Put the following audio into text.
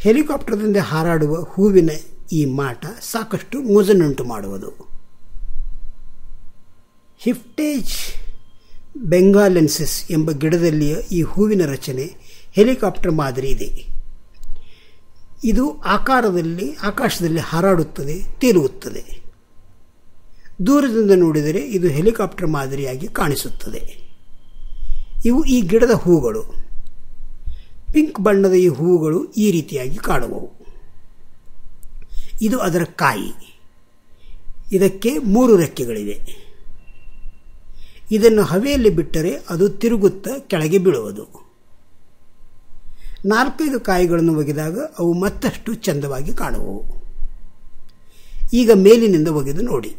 ಹೆಲಿಕಾಪ್ಟರ್ದಿಂದ ಹಾರಾಡುವ ಹೂವಿನ ಈ ಮಾಟ ಸಾಕಷ್ಟು ಮುಜನ್ನುಂಟು ಮಾಡುವುದು. ಹಿಫ್ಟೇಜ್ ಬೆಂಗಾಲೆನ್ಸಿಸ್ ಎಂಬ ಗಿಡದಲ್ಲಿಯ ಈ ಹೂವಿನ ರಚನೆ ಹೆಲಿಕಾಪ್ಟರ್ ಮಾದರಿ ಇದೆ. ಇದು ಆಕಾಶದಲ್ಲಿ ಹಾರಾಡುತ್ತದೆ, ತೇಲುತ್ತದೆ. ದೂರದಿಂದ ನೋಡಿದರೆ ಇದು ಹೆಲಿಕಾಪ್ಟರ್ ಮಾದರಿಯಾಗಿ ಕಾಣಿಸುತ್ತದೆ. ಇವು ಈ ಗಿಡದ ಹೂಗಳು. ಪಿಂಕ್ ಬಣ್ಣದ ಈ ಹೂಗಳು ಈ ರೀತಿಯಾಗಿ ಕಾಣುವವು. ಇದು ಅದರ ಕಾಯಿ. ಇದಕ್ಕೆ 3 ರೆಕ್ಕೆಗಳಿವೆ. ಇದನ್ನು ಹವೆಯಲ್ಲಿ ಬಿಟ್ಟರೆ ಅದು ತಿರುಗುತ್ತಾ ಕೆಳಗೆ ಬೀಳುವುದು. 4-5 ಕಾಯಿಗಳನ್ನು ಒಗೆದಾಗ ಅವು ಮತ್ತಷ್ಟು ಚಂದವಾಗಿ ಕಾಣುವವು. ಈಗ ಮೇಲಿನಿಂದ ಒಗೆದು ನೋಡಿ.